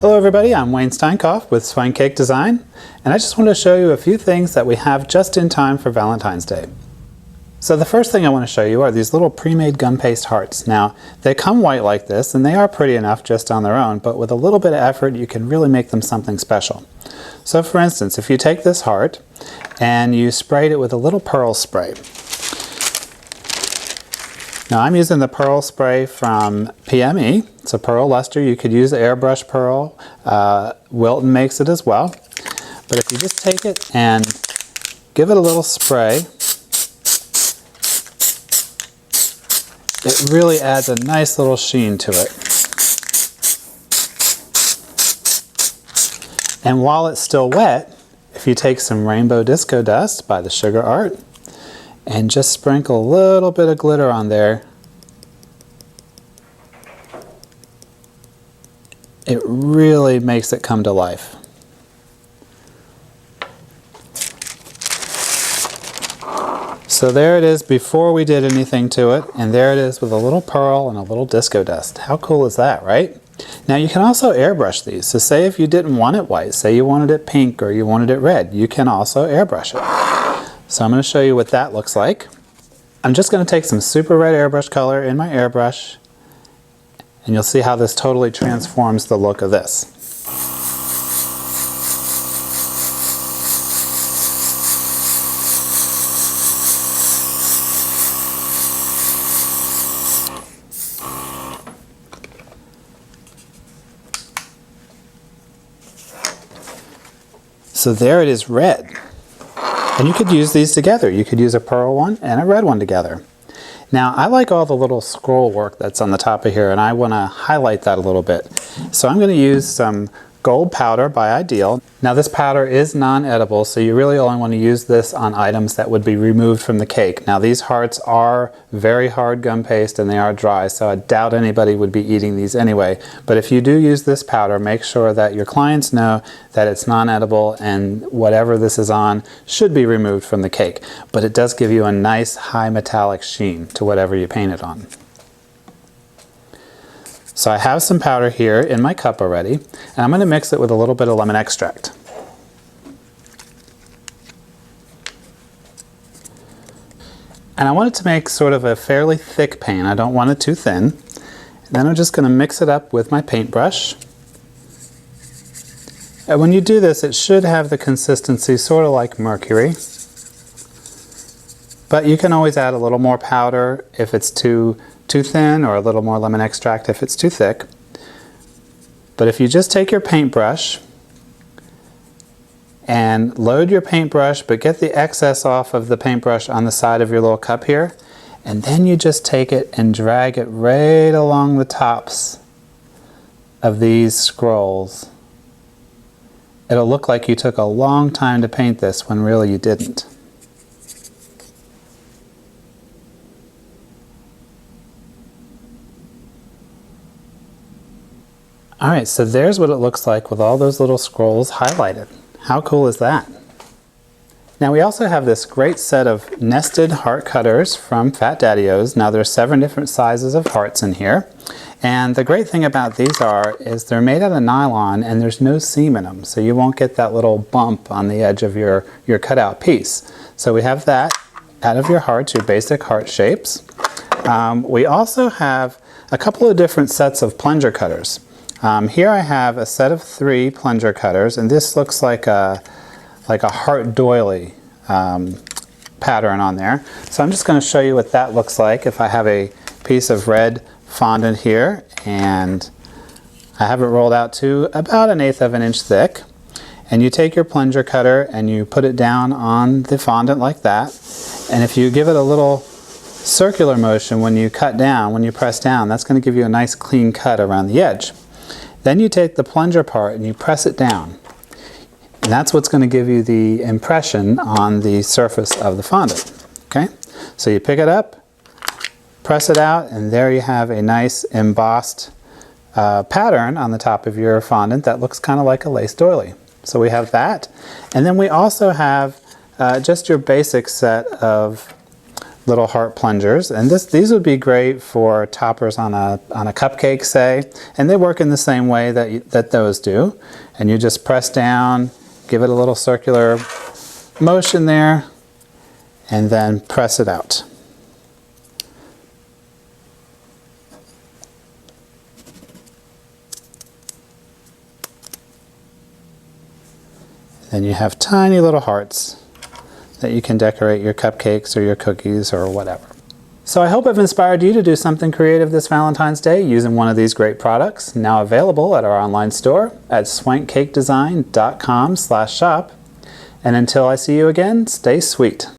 Hello everybody, I'm Wayne Steinkoff with Swine Cake Design, and I just want to show you a few things that we have just in time for Valentine's Day. So the first thing I want to show you are these little pre-made gum paste hearts. Now, they come white like this, and they are pretty enough just on their own, but with a little bit of effort, you can really make them something special. So for instance, if you take this heart and you sprayed it with a little pearl spray. Now I'm using the pearl spray from PME. It's a pearl luster. You could use airbrush pearl. Wilton makes it as well. But if you just take it and give it a little spray, it really adds a nice little sheen to it. And while it's still wet, if you take some rainbow disco dust by the Sugar Art and just sprinkle a little bit of glitter on there, it really makes it come to life. So there it is before we did anything to it, and there it is with a little pearl and a little disco dust. How cool is that, right? Now you can also airbrush these. So say if you didn't want it white, say you wanted it pink or you wanted it red, you can also airbrush it. So I'm going to show you what that looks like. I'm just going to take some super red airbrush color in my airbrush, and you'll see how this totally transforms the look of this. So there it is red. And you could use these together. You could use a pearl one and a red one together. Now I like all the little scroll work that's on the top of here, and I want to highlight that a little bit. So I'm going to use some gold powder by Ideal. Now this powder is non-edible, so you really only want to use this on items that would be removed from the cake. Now these hearts are very hard gum paste and they are dry, so I doubt anybody would be eating these anyway. But if you do use this powder, make sure that your clients know that it's non-edible and whatever this is on should be removed from the cake. But it does give you a nice high metallic sheen to whatever you paint it on. So I have some powder here in my cup already, and I'm going to mix it with a little bit of lemon extract. And I want it to make sort of a fairly thick paint. I don't want it too thin. And then I'm just going to mix it up with my paintbrush. And when you do this, it should have the consistency sort of like mercury. But you can always add a little more powder if it's too thin, or a little more lemon extract if it's too thick. But if you just take your paintbrush and load your paintbrush, but get the excess off of the paintbrush on the side of your little cup here, and then you just take it and drag it right along the tops of these scrolls. It'll look like you took a long time to paint this when really you didn't. Alright, so there's what it looks like with all those little scrolls highlighted. How cool is that? Now we also have this great set of nested heart cutters from Fat Daddy-O's. Now there's 7 different sizes of hearts in here. And the great thing about these is they're made out of nylon and there's no seam in them. So you won't get that little bump on the edge of your cutout piece. So we have that out of your hearts, your basic heart shapes. We also have a couple of different sets of plunger cutters. Here I have a set of 3 plunger cutters, and this looks like a heart doily pattern on there. So I'm just going to show you what that looks like if I have a piece of red fondant here, and I have it rolled out to about 1/8 of an inch thick. And you take your plunger cutter and you put it down on the fondant like that, and if you give it a little circular motion when you cut down, when you press down, that's going to give you a nice clean cut around the edge. Then you take the plunger part and you press it down. And that's what's going to give you the impression on the surface of the fondant. Okay? So you pick it up, press it out, and there you have a nice embossed pattern on the top of your fondant that looks kind of like a lace doily. So we have that. And then we also have just your basic set of little heart plungers, and these would be great for toppers on a cupcake, say, and they work in the same way that those do. And you just press down, give it a little circular motion there, and then press it out. Then you have tiny little hearts that you can decorate your cupcakes or your cookies or whatever. So I hope I've inspired you to do something creative this Valentine's Day using one of these great products, now available at our online store at swankcakedesign.com/shop. And until I see you again, stay sweet.